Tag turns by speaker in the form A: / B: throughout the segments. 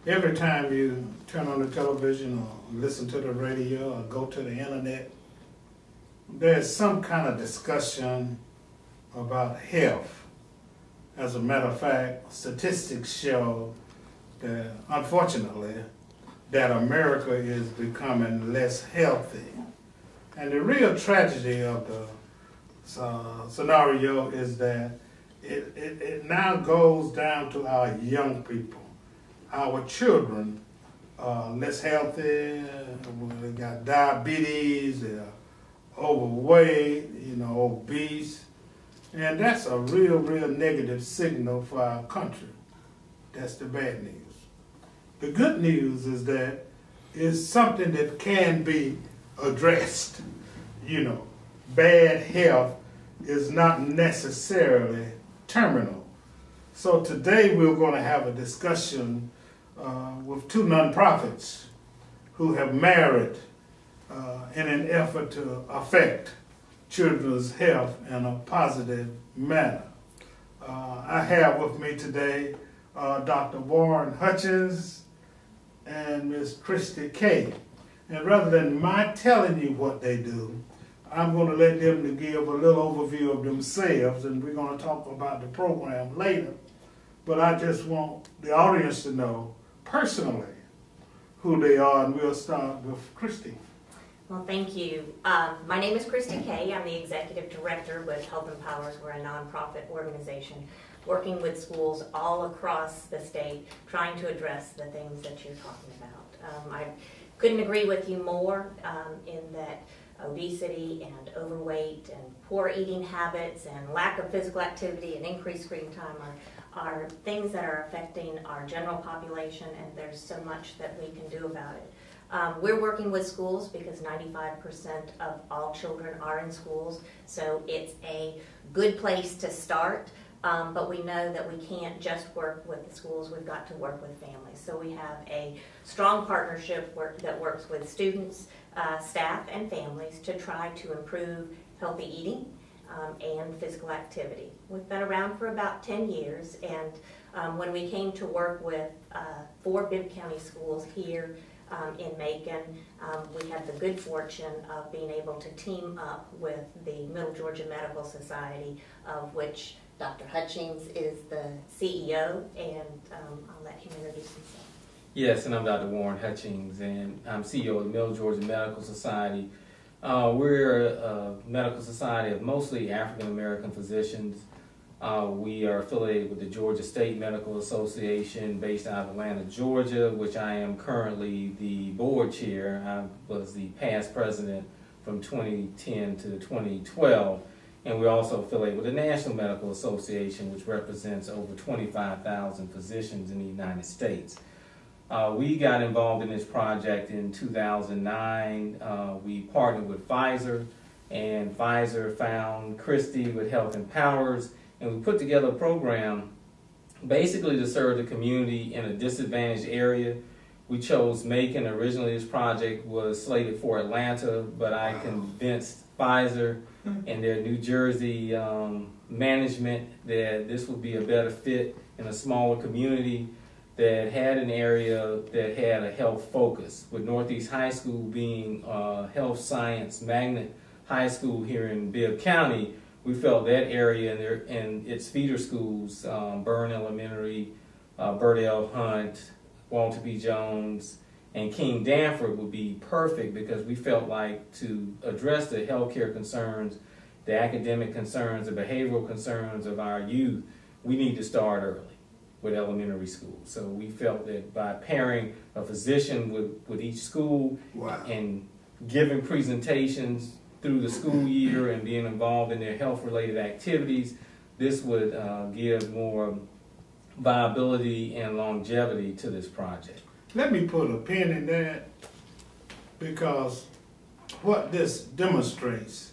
A: Every time you turn on the television or listen to the radio or go to the internet, there's some kind of discussion about health. As a matter of fact, statistics show that, unfortunately, that America is becoming less healthy. And the real tragedy of the scenario is that it now goes down to our young people. Our children are less healthy, they got diabetes, they're overweight, obese. And that's a real negative signal for our country. That's the bad news. The good news is that it's something that can be addressed. Bad health is not necessarily terminal. So today we're going to have a discussion with two nonprofits who have married in an effort to affect children's health in a positive manner. I have with me today Dr. Warren Hutchings and Ms. Christi K. And rather than my telling you what they do, I'm going to let them to give a little overview of themselves, and we're going to talk about the program later. But I just want the audience to know personally who they are, and we'll start with Christi.
B: Well, thank you. My name is Christi K. I'm the Executive Director with HealthMPowers. We're a nonprofit organization working with schools all across the state, trying to address the things that you're talking about. I couldn't agree with you more in that obesity and overweight and poor eating habits and lack of physical activity and increased screen time are things that are affecting our general population, and there's so much that we can do about it. We're working with schools because 95% of all children are in schools, so it's a good place to start. But we know that we can't just work with the schools, we've got to work with families. So we have a strong partnership that works with students, staff, and families to try to improve healthy eating and physical activity. We've been around for about 10 years, and when we came to work with 4 Bibb County schools here in Macon, we had the good fortune of being able to team up with the Middle Georgia Medical Society, of which Dr. Hutchings is the CEO, and I'll let him introduce himself.
C: Yes, and I'm Dr. Warren Hutchings, and I'm CEO of the Middle Georgia Medical Society. We're a medical society of mostly African American physicians. We are affiliated with the Georgia State Medical Association based out of Atlanta, Georgia, which I am currently the board chair. I was the past president from 2010 to 2012. And we're also affiliated with the National Medical Association, which represents over 25,000 physicians in the United States. We got involved in this project in 2009. We partnered with Pfizer, and Pfizer found Christi with HealthMPowers, and we put together a program basically to serve the community in a disadvantaged area. We chose Macon. Originally this project was slated for Atlanta, but I convinced Pfizer and their New Jersey management that this would be a better fit in a smaller community that had an area that had a health focus, with Northeast High School being a health science magnet high school here in Bibb County. We felt that area and its feeder schools, Byrne Elementary, Bert L. Hunt, Walter B. Jones, and King Danford would be perfect, because we felt like to address the healthcare concerns, the academic concerns, the behavioral concerns of our youth, we need to start early with elementary school. So we felt that by pairing a physician with each school, wow, and giving presentations through the school year and being involved in their health-related activities, this would give more viability and longevity to this project.
A: Let me put a pin in that, because what this demonstrates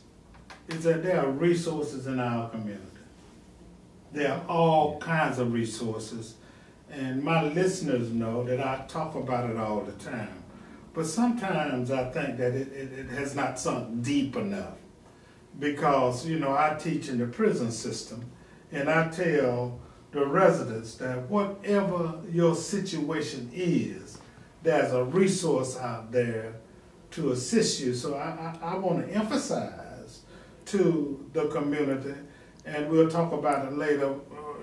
A: is that there are resources in our community. There are all kinds of resources, and my listeners know that I talk about it all the time. But sometimes I think that it has not sunk deep enough, because, I teach in the prison system, and I tell the residents that whatever your situation is, there's a resource out there to assist you. So I want to emphasize to the community, and we'll talk about it later,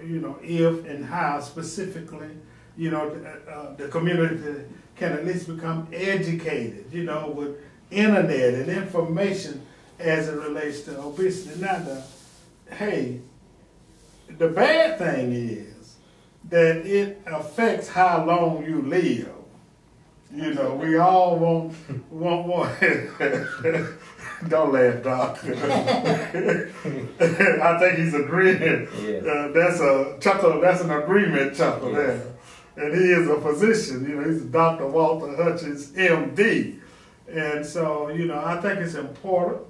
A: if and how specifically, the community can at least become educated, with internet and information as it relates to obesity. Now, the bad thing is that it affects how long you live. We all want. Don't laugh, Doc. I think he's agreeing. Yeah. That's a chuckle. That's an agreement chuckle there. And he is a physician. He's Dr. Walter Hutchings, MD. And so, I think it's important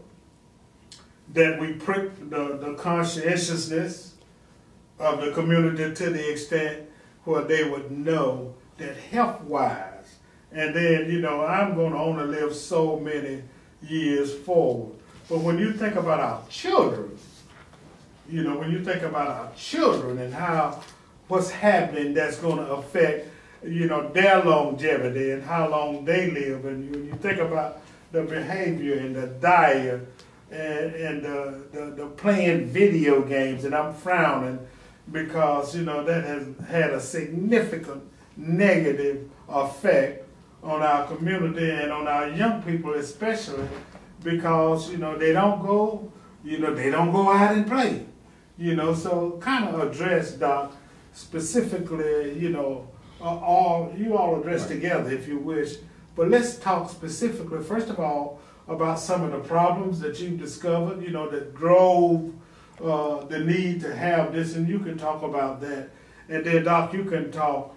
A: that we prick the conscientiousness of the community to the extent where they would know that health-wise, and then, I'm going to only live so many years forward. But when you think about our children, and what's happening that's going to affect, their longevity and how long they live, and you think about the behavior and the diet and the playing video games, and I'm frowning because, that has had a significant negative effect on our community and on our young people especially, because they don't go out and play, so kind of address, Doc, specifically, you all address together if you wish, but let's talk specifically first of all about some of the problems that you've discovered, that drove the need to have this, and you can talk about that, and then Doc, you can talk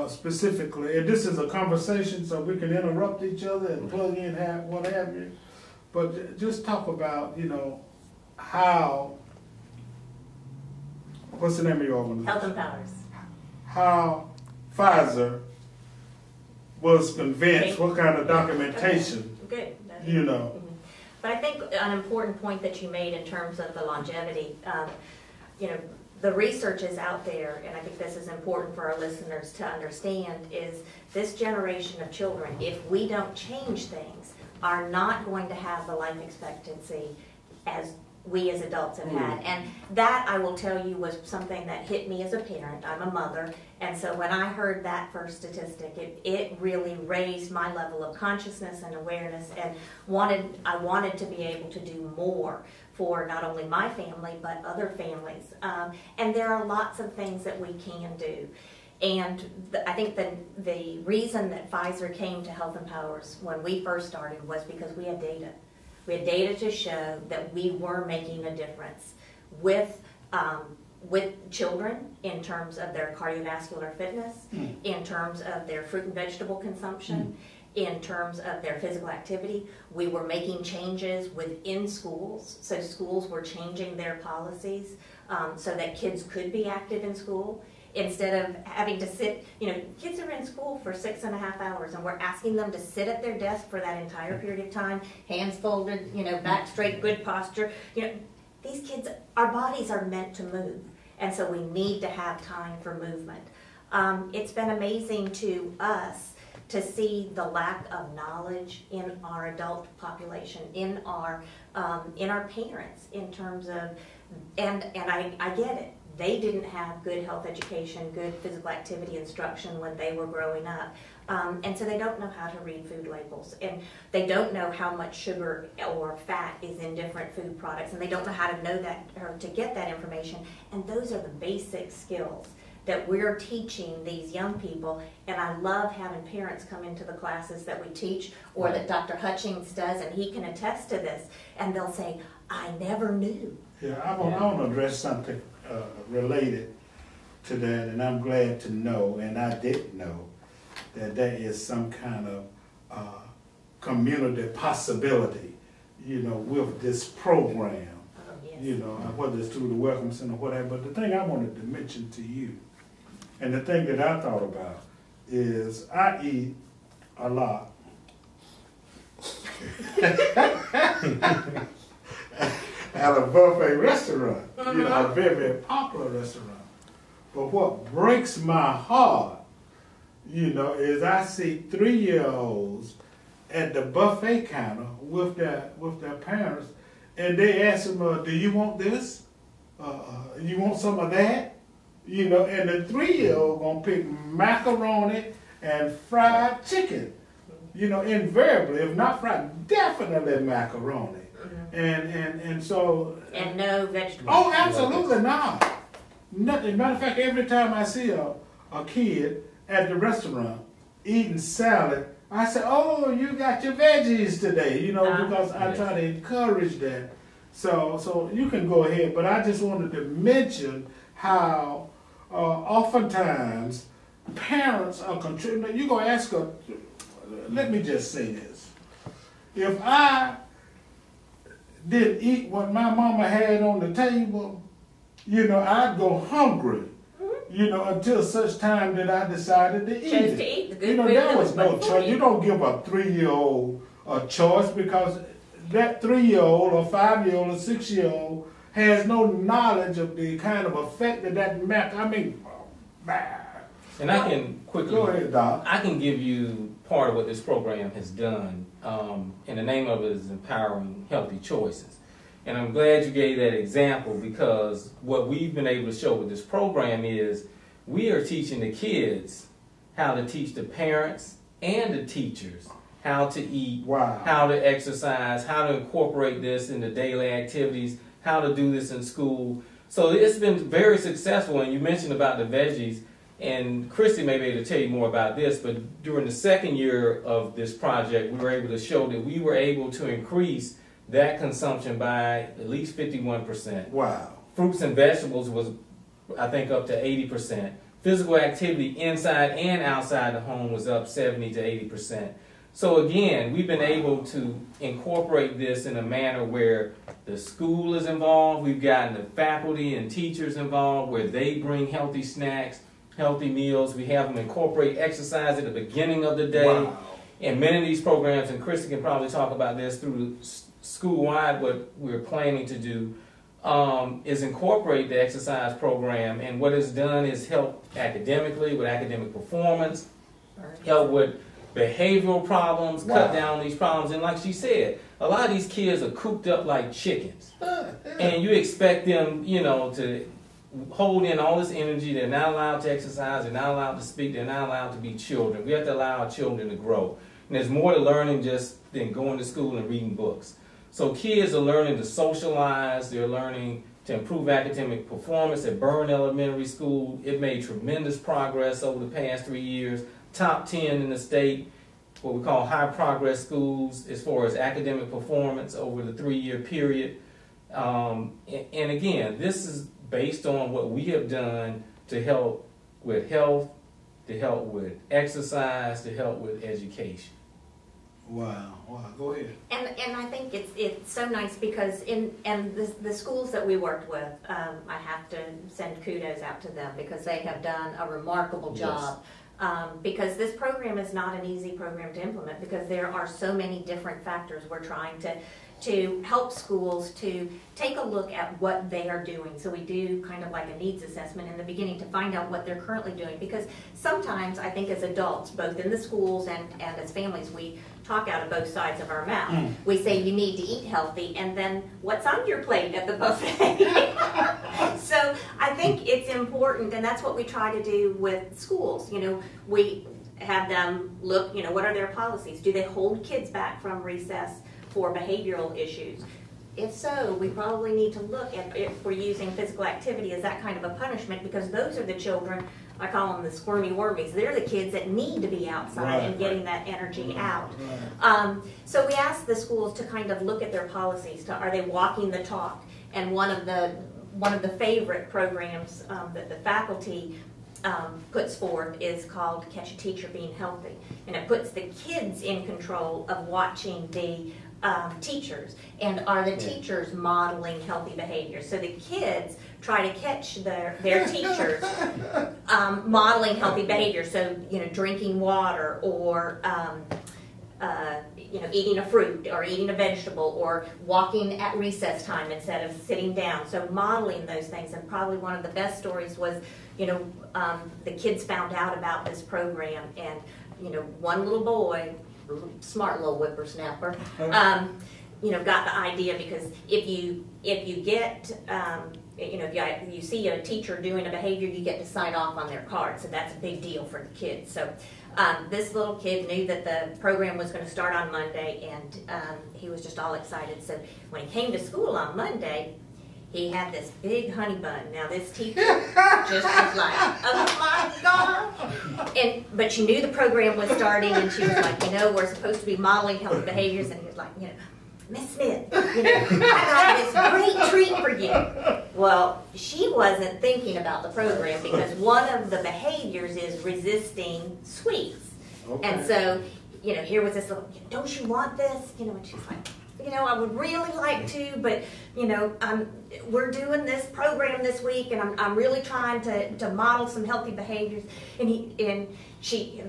A: specifically, and this is a conversation, so we can interrupt each other and plug in what have you. But just talk about, how. What's the name of your organization?
B: HealthMPowers.
A: How Pfizer was convinced. What kind of documentation?
B: Okay. Good.
A: Mm-hmm.
B: But I think an important point that you made in terms of the longevity. The research is out there, and I think this is important for our listeners to understand, is this generation of children, if we don't change things, are not going to have the life expectancy as we as adults have had. And that, I will tell you, was something that hit me as a parent. I'm a mother, and so when I heard that first statistic, it really raised my level of consciousness and awareness, and I wanted to be able to do more for not only my family, but other families. And there are lots of things that we can do. And I think the reason that Pfizer came to HealthMPowers when we first started was because we had data. We had data to show that we were making a difference with children in terms of their cardiovascular fitness, in terms of their fruit and vegetable consumption, in terms of their physical activity. We were making changes within schools, so schools were changing their policies so that kids could be active in school. Instead of having to sit, kids are in school for 6.5 hours, and we're asking them to sit at their desk for that entire period of time, hands folded, back straight, good posture. These kids, our bodies are meant to move, and so we need to have time for movement. It's been amazing to us to see the lack of knowledge in our adult population, in our parents, in terms of, and I get it. They didn't have good health education, good physical activity instruction when they were growing up. And so they don't know how to read food labels. And they don't know how much sugar or fat is in different food products. And they don't know how to know that or to get that information. And those are the basic skills that we're teaching these young people. And I love having parents come into the classes that we teach, or that Dr. Hutchings does, and he can attest to this. And they'll say, I never knew.
A: Yeah, I want to address something related to that, and I'm glad to know, and I didn't know, that there is some kind of community possibility, with this program, yes. Whether it's through the Welcome Center or whatever. But the thing I wanted to mention to you, and the thing that I thought about, is I eat a lot. At a buffet restaurant, a very, very popular restaurant. But what breaks my heart, you know, is I see 3-year-olds at the buffet counter with their parents, and they ask them, "Do you want this? You want some of that?" You know, and the 3-year-old gonna pick macaroni and fried chicken. You know, invariably, if not fried, definitely macaroni. And so.
B: And no vegetables.
A: Oh, absolutely not. Nothing. Matter of fact, every time I see a kid at the restaurant eating salad, I say, "Oh, you got your veggies today," you know, because I try to encourage that. So you can go ahead, but I just wanted to mention how oftentimes parents are contributing. You're going to ask her, let me just say this. If I didn't eat what my mama had on the table, you know, I'd go hungry, you know, until such time that I decided to eat it.
B: To eat the good
A: you know,
B: food
A: there was no choice.
B: you.
A: You don't give a 3-year-old a choice, because that 3-year-old or 5-year-old or 6-year-old has no knowledge of the kind of effect that I mean,
C: and I can quickly,
A: go ahead, Doc.
C: I can give you part of what this program has done, and the name of it is Empowering Healthy Choices. And I'm glad you gave that example, because what we've been able to show with this program is we are teaching the kids how to teach the parents and the teachers how to eat, how to exercise, how to incorporate this into daily activities, how to do this in school. So it's been very successful. And you mentioned about the veggies, and Christi may be able to tell you more about this, but during the second year of this project, we were able to show that we were able to increase that consumption by at least 51%.
A: Wow.
C: Fruits and vegetables was, I think, up to 80%. Physical activity inside and outside the home was up 70 to 80%. So again, we've been able to incorporate this in a manner where the school is involved. We've gotten the faculty and teachers involved, where they bring healthy snacks, healthy meals. We have them incorporate exercise at the beginning of the day.
A: Wow.
C: And many of these programs, and Christi can probably talk about this through school-wide, what we're planning to do is incorporate the exercise program. And what it's done is help academically with academic performance, help with behavioral problems, cut down these problems. And like she said, a lot of these kids are cooped up like chickens. And you expect them, you know, to hold in all this energy. They're not allowed to exercise. They're not allowed to speak. They're not allowed to be children. We have to allow our children to grow. And there's more to learning just than going to school and reading books. So kids are learning to socialize. They're learning to improve academic performance. At Byrne Elementary School, it made tremendous progress over the past 3 years. Top 10 in the state, what we call high progress schools, as far as academic performance over the 3-year period. And again, this is based on what we have done to help with health, to help with exercise, to help with education.
A: Wow, go ahead.
B: And I think it's so nice because the schools that we worked with, I have to send kudos out to them because they have done a remarkable job. Because this program is not an easy program to implement because there are so many different factors. We're trying to help schools to take a look at what they are doing. So we do kind of like a needs assessment in the beginning to find out what they're currently doing, because sometimes I think as adults, both in the schools and as families, we talk out of both sides of our mouth. We say you need to eat healthy, and then what's on your plate at the buffet? So I think it's important, and that's what we try to do with schools. You know, we have them look, you know, what are their policies? Do they hold kids back from recess for behavioral issues? If so, we probably need to look at if we're using physical activity as that kind of a punishment, because those are the children, I call them the squirmy wormies. They're the kids that need to be outside and getting that energy out. So we asked the schools to kind of look at their policies. Are they walking the talk? And one of the favorite programs that the faculty puts forth is called Catch a Teacher Being Healthy. And it puts the kids in control of watching the teachers, and are the teachers modeling healthy behavior. So the kids try to catch their teachers modeling healthy behavior. So, you know, drinking water or eating a fruit or eating a vegetable or walking at recess time instead of sitting down. So modeling those things. And probably one of the best stories was, the kids found out about this program, and, one little boy, smart little whippersnapper, got the idea, because if you get, if you see a teacher doing a behavior, you get to sign off on their card. So that's a big deal for the kids. So this little kid knew that the program was going to start on Monday, and he was just all excited. So when he came to school on Monday, he had this big honey bun. Now this teacher just was like, oh my God. But she knew the program was starting, and she was like, we're supposed to be modeling healthy behaviors. And he was like, Miss Smith, I got this great treat for you. Well, she wasn't thinking about the program, because one of the behaviors is resisting sweets. Okay. And so, here was this little, don't you want this? And she's like, I would really like to, but, we're doing this program this week, and I'm really trying to model some healthy behaviors. And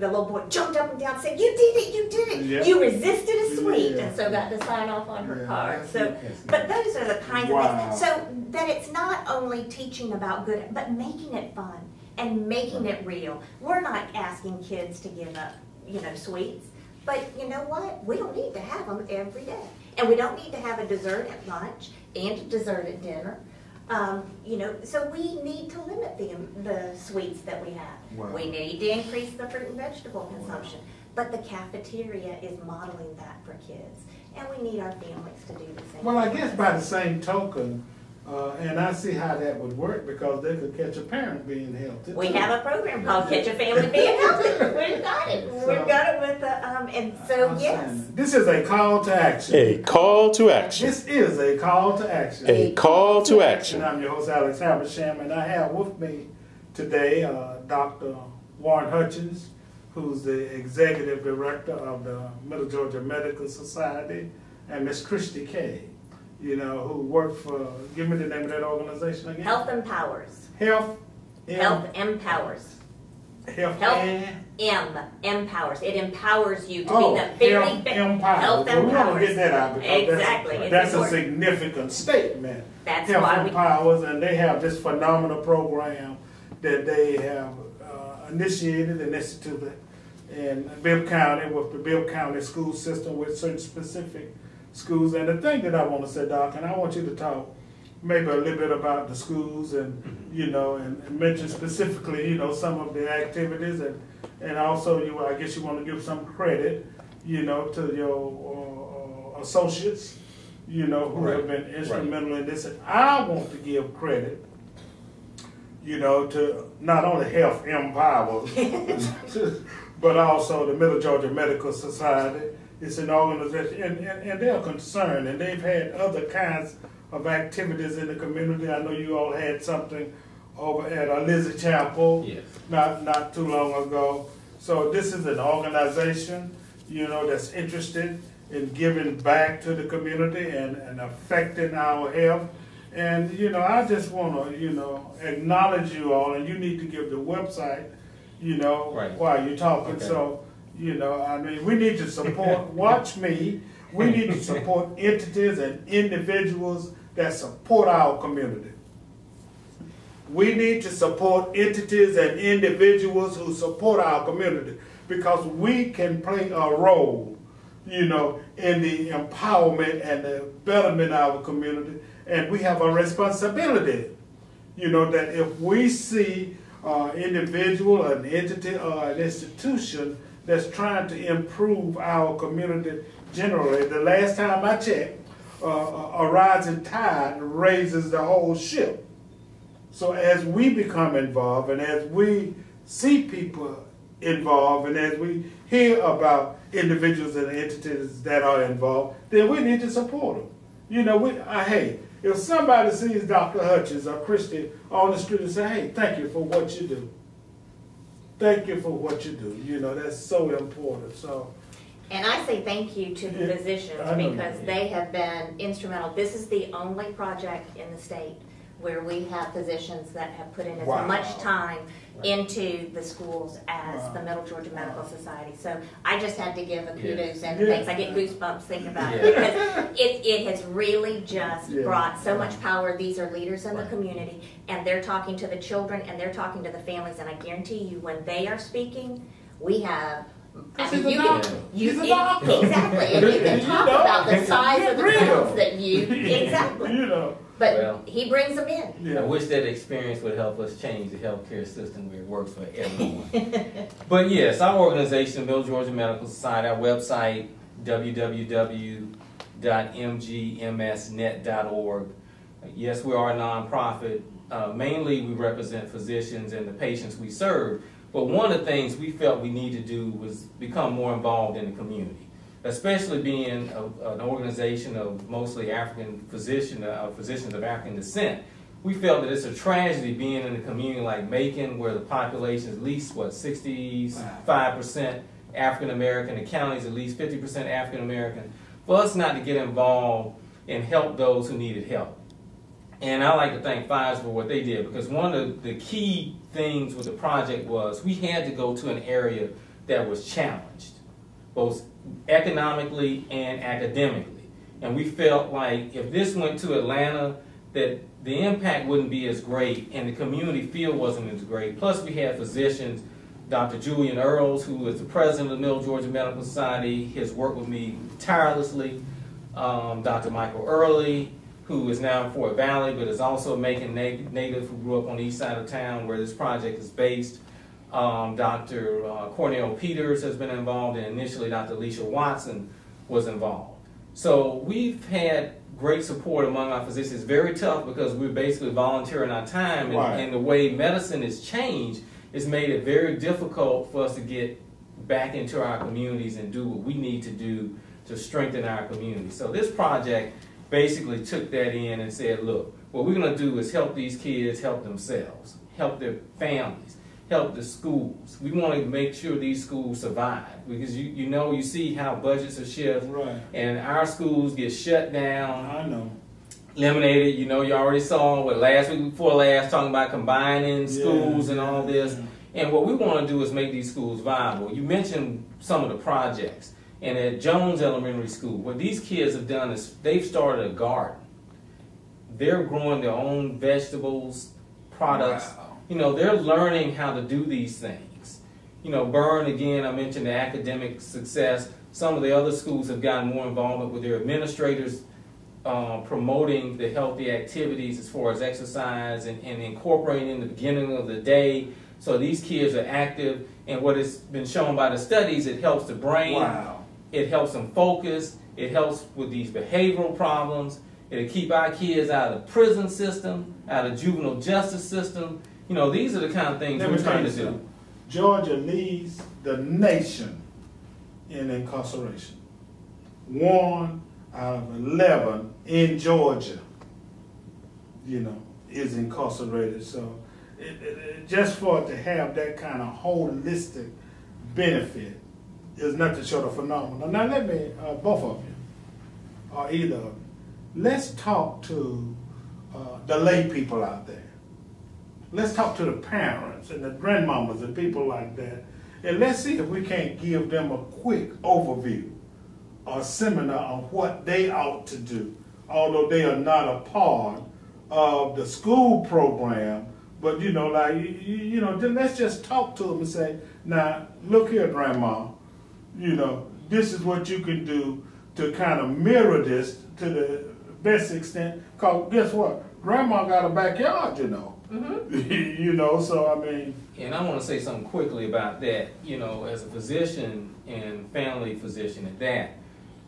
B: the little boy jumped up and down and said, you did it, yep. You resisted a sweet, and so got to sign off on her card. So, but those are the kinds of things, so that it's not only teaching about good, but making it fun and making it real. We're not asking kids to give up, sweets, but you know what? We don't need to have them every day. And we don't need to have a dessert at lunch and a dessert at dinner. So we need to limit the sweets that we have. Wow. We need to increase the fruit and vegetable consumption. Wow. But the cafeteria is modeling that for kids. And we need our families to do the same.
A: Well, I guess by the same token, and I see how that would work, because they could catch a parent being healthy.
B: We have a program called Catch a Family Being Healthy. We've got it. We've got it with yes.
A: This is a call to action.
D: A call to action.
A: This is a call to action.
D: A call to action.
A: And I'm your host, Alex Habersham, and I have with me today Dr. Warren Hutchings, who's the Executive Director of the Middle Georgia Medical Society, and Miss Christi K., who work for, give me the name of that organization again?
B: HealthMPowers. HealthMPowers. HealthMPowers. It empowers you to be the very best.
A: HealthMPowers. Well, we want to get that out, because
B: exactly.
A: that's a significant statement.
B: That's
A: HealthMPowers, and they have this phenomenal program that they have initiated and instituted in Bibb County, with the Bibb County school system, with certain specific schools. And the thing that I want to say, Doc, and I want you to talk maybe a little bit about the schools, and and mention specifically some of the activities, and also I guess you want to give some credit to your associates who have been instrumental in this. And I want to give credit to not only HealthMPowers but also the Middle Georgia Medical Society. It's an organization, and they're concerned, and they've had other kinds of activities in the community. I know you all had something over at Lizzie Chapel, yes, not too long ago. So this is an organization, that's interested in giving back to the community and affecting our health. And I just want to acknowledge you all, and you need to give the website while you're talking. Okay. So. We need to support, watch me, we need to support entities and individuals that support our community. We need to support entities and individuals who support our community, because we can play a role, in the empowerment and the betterment of our community. And we have a responsibility, that if we see an individual, an entity, or an institution that's trying to improve our community generally. The last time I checked, a rising tide raises the whole ship. So as we become involved, and as we see people involved, and as we hear about individuals and entities that are involved, then we need to support them. Hey, if somebody sees Dr. Hutchings or Christi on the street and say, hey, thank you for what you do. Thank you for what you do. That's so important. So,
B: and I say thank you to the physicians, because they have been instrumental. This is the only project in the state where we have physicians that have put in as
A: Wow.
B: much time into the schools as the Middle Georgia Medical Society. So I just had to give a kudos and thanks. I get goosebumps thinking about it because it has really just brought so much power. These are leaders in the community, and they're talking to the children and they're talking to the families, and I guarantee you when they are speaking, we have
A: He's a doctor.
B: Exactly. And you can talk about the size of the crowds that you exactly.
A: You know.
B: But he brings them in.
A: Yeah.
C: I wish that experience would help us change the healthcare system where it works for everyone. But yes, our organization, Middle Georgia Medical Society, our website, www.mgmsnet.org. Yes, we are a nonprofit. Mainly we represent physicians and the patients we serve. But one of the things we felt we need to do was become more involved in the community, especially being an organization of mostly African physicians of African descent. We felt that it's a tragedy being in a community like Macon, where the population is at least, 65% African American, the county is at least 50% African American, for us not to get involved and help those who needed help. And I like to thank Pfizer for what they did, because one of the key things with the project was we had to go to an area that was challenged, both economically and academically. And we felt like if this went to Atlanta, that the impact wouldn't be as great and the community feel wasn't as great. Plus we had physicians, Dr. Julian Earls, who is the president of the Middle Georgia Medical Society, has worked with me tirelessly. Dr. Michael Early, who is now in Fort Valley, but is also a Macon native who grew up on the east side of town where this project is based. Dr. Cornell Peters has been involved, and initially Dr. Alicia Watson was involved. So we've had great support among our physicians. It's very tough because we're basically volunteering our time, and the way medicine has changed has made it very difficult for us to get back into our communities and do what we need to do to strengthen our community. So this project basically took that in and said, look, what we're going to do is help these kids help themselves, help their families, help the schools. We want to make sure these schools survive, because you see how budgets are shifted, and our schools get shut down.
A: I know.
C: Eliminated. You already saw what last week before last talking about combining schools and all this. And what we want to do is make these schools viable. You mentioned some of the projects. And at Jones Elementary School, what these kids have done is they've started a garden. They're growing their own vegetables, products.
A: Wow.
C: They're learning how to do these things. Byrne, again, I mentioned the academic success. Some of the other schools have gotten more involvement with their administrators promoting the healthy activities as far as exercise and incorporating in the beginning of the day. So these kids are active, and what has been shown by the studies, it helps the brain.
A: Wow.
C: It helps them focus. It helps with these behavioral problems. It'll keep our kids out of the prison system, out of the juvenile justice system. These are the kind of things we're trying to do.
A: Georgia leads the nation in incarceration. 1 out of 11 in Georgia, is incarcerated. So just for it to have that kind of holistic benefit is nothing short of phenomenal. Now let me, both of you, or either of you, let's talk to the lay people out there. Let's talk to the parents and the grandmamas and people like that. And let's see if we can't give them a quick overview or seminar on what they ought to do, although they are not a part of the school program. But, let's just talk to them and say, now, look here, Grandma, this is what you can do to kind of mirror this to the best extent. Because guess what? Grandma got a backyard, so I mean.
C: And I want to say something quickly about that. As a physician and family physician at that,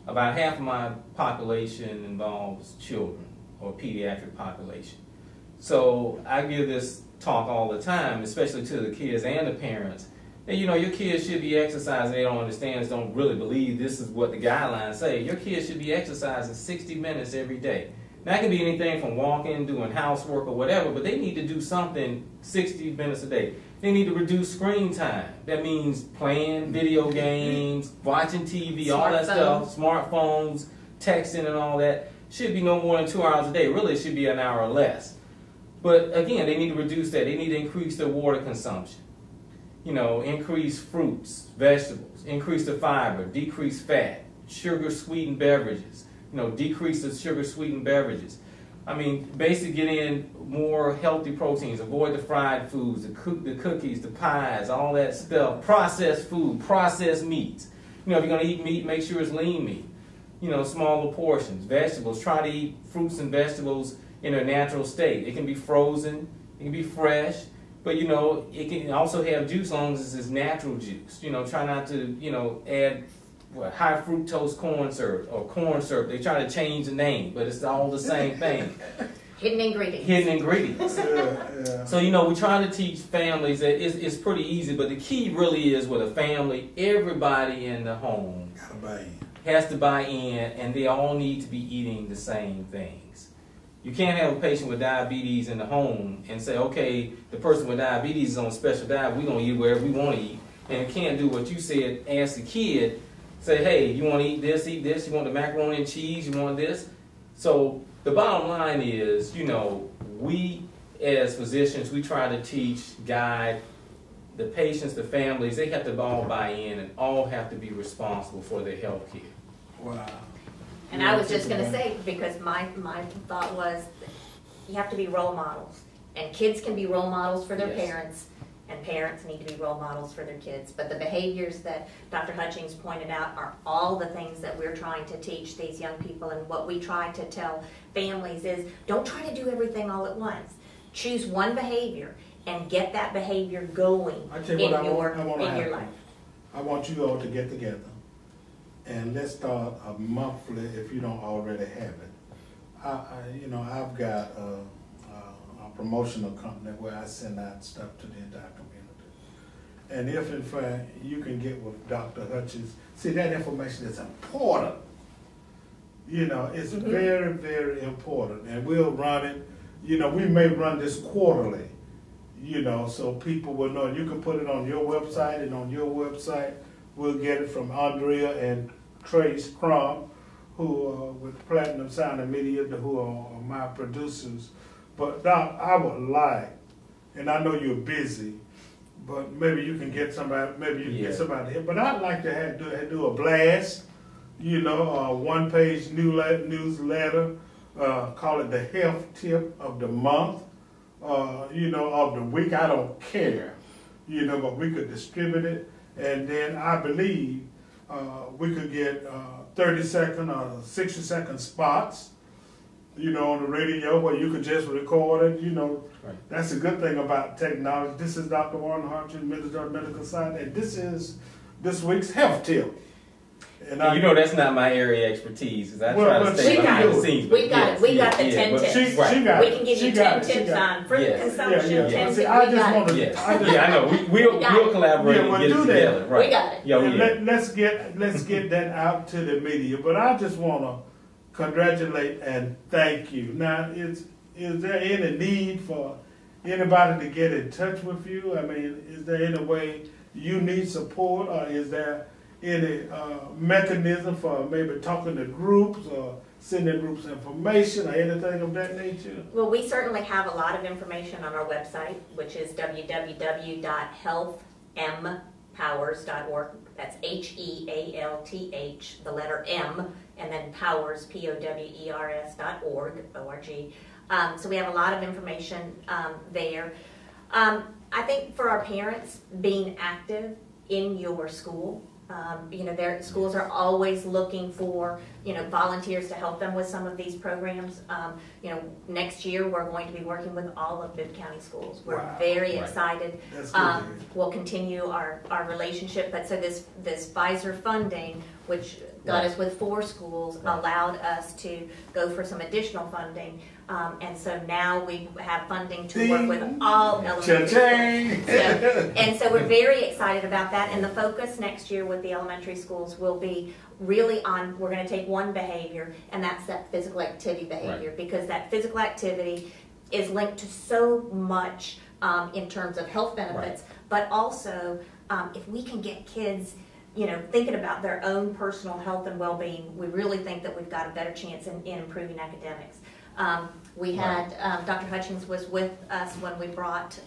C: about half of my population involves children or pediatric population. So I give this talk all the time, especially to the kids and the parents, that your kids should be exercising. They don't understand, don't really believe this is what the guidelines say. Your kids should be exercising 60 minutes every day. Now, that can be anything from walking, doing housework, or whatever, but they need to do something 60 minutes a day. They need to reduce screen time. That means playing video games, watching TV, all that stuff, smartphones, texting and all that. Should be no more than 2 hours a day. Really, it should be an hour or less. But again, they need to reduce that. They need to increase their water consumption. You know, increase fruits, vegetables, increase the fiber, decrease fat, sugar-sweetened beverages. You know, decrease the sugar-sweetened beverages. I mean, basically get in more healthy proteins. Avoid the fried foods, the cookies, the pies, all that stuff. Processed food, processed meats. You know, if you're going to eat meat, make sure it's lean meat. You know, smaller portions. Vegetables, try to eat fruits and vegetables in their natural state. It can be frozen, it can be fresh, but you know, it can also have juice as long as it's natural juice. You know, try not to, you know, add high fructose corn syrup or corn syrup. They try to change the name, but it's all the same thing.
B: Hidden ingredients.
C: Hidden ingredients.
A: Yeah.
C: So, you know, we're trying to teach families that it's pretty easy, but the key really is with a family, everybody in the home
A: Gotta buy in.
C: has to buy in, and they all need to be eating the same things. You can't have a patient with diabetes in the home and say, okay, the person with diabetes is on a special diet, we're going to eat wherever we want to eat. And can't do what you said, ask the kid, say, hey, you want to eat this, you want the macaroni and cheese, you want this. So the bottom line is, you know, we as physicians, we try to teach, guide the patients, the families, they have to all buy in and all have to be responsible for their health care.
A: Wow.
B: And I was just going to say, because my thought was, you have to be role models. And kids can be role models for their
C: Yes.
B: parents, and parents need to be role models for their kids. But the behaviors that Dr. Hutchings pointed out are all the things that we're trying to teach these young people. And what we try to tell families is, don't try to do everything all at once. Choose one behavior and get that behavior going in your life.
A: I want you all to get together and let's start a monthly, if you don't already have it. You know, I've got a promotional company where I send out stuff to the entire community. And if in fact you can get with Dr. Hutchings, see, that information is important. You know, it's very, very important. And we'll run it, you know, we may run this quarterly, you know, so people will know. You can put it on your website, and on your website we'll get it from Andrea and Trace Crum, who are with Platinum Sound and Media, who are my producers. But Doc, I would like, and I know you're busy, but maybe you can get somebody, get somebody here. But I'd like to do a blast, you know, a one-page newsletter, call it the health tip of the month, you know, of the week. I don't care, you know, but we could distribute it. And then I believe we could get 30-second or 60-second spots, you know, on the radio where you could just record it, you know.
C: Right. That's
A: a good thing about technology. This is Dr. Warren Hutchings, Minister of Medical Science, and this is this week's health tip.
C: And you know that's not my area of expertise, because I try to stay
B: we
C: behind
B: got
C: the scenes.
B: We got it. We got the 10 tips.
A: She got
B: we
A: it.
B: can give
A: She
B: you
A: got
B: 10
A: it.
B: tips on fruit
C: Yes.
B: consumption. 10 tips.
A: I just want to.
C: Yes. I know. We'll collaborate and get it together. Right.
B: We got it.
A: Let's get that out to the media. But I just want to congratulate and thank you. Now, is there any need for anybody to get in touch with you? I mean, is there any way you need support, or is there any mechanism for maybe talking to groups or sending groups information or anything of that nature?
B: Well, we certainly have a lot of information on our website, which is www.healthmpowers.org. That's HEALTH, the letter M, and then Powers, POWERS.org. So we have a lot of information there. I think for our parents, being active in your school, you know, their schools are always looking for, you know, volunteers to help them with some of these programs. You know, next year we're going to be working with all of Bibb County schools. We're very excited.
A: That's good.
B: We'll continue our relationship. But so this Pfizer funding, which got us with 4 schools, allowed us to go for some additional funding. And so now we have funding to work with all elementary schools. And so we're very excited about that. And the focus next year with the elementary schools will be really on, we're going to take one behavior, and that's that physical activity behavior, because that physical activity is linked to so much in terms of health benefits, but also if we can get kids, you know, thinking about their own personal health and well-being, we really think that we've got a better chance in improving academics. We had Dr. Hutchings was with us when we brought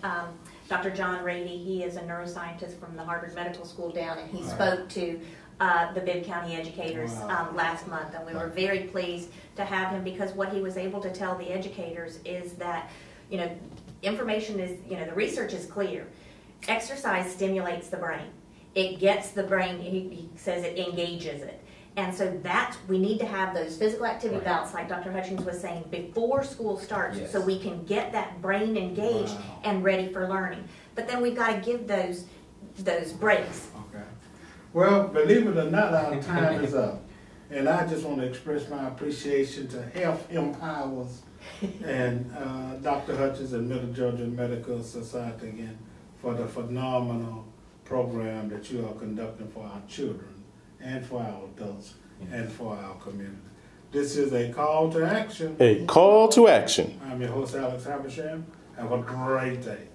B: Dr. John Rady. He is a neuroscientist from the Harvard Medical School down, and he spoke to the Bibb County educators last month, and we were very pleased to have him, because what he was able to tell the educators is that, you know, information is, you know, the research is clear. Exercise stimulates the brain. It gets the brain, he says it engages it. And so we need to have those physical activity bouts, like Dr. Hutchings was saying, before school starts, so we can get that brain engaged and ready for learning. But then we've got to give those breaks.
A: Okay. Well, believe it or not, our time is up. And I just want to express my appreciation to HealthMPowers and Dr. Hutchings and Middle Georgia Medical Society again for the phenomenal program that you are conducting for our children and for our adults and for our community. This is a call to action.
D: A call to action.
A: I'm your host, Alex Habersham. Have a great day.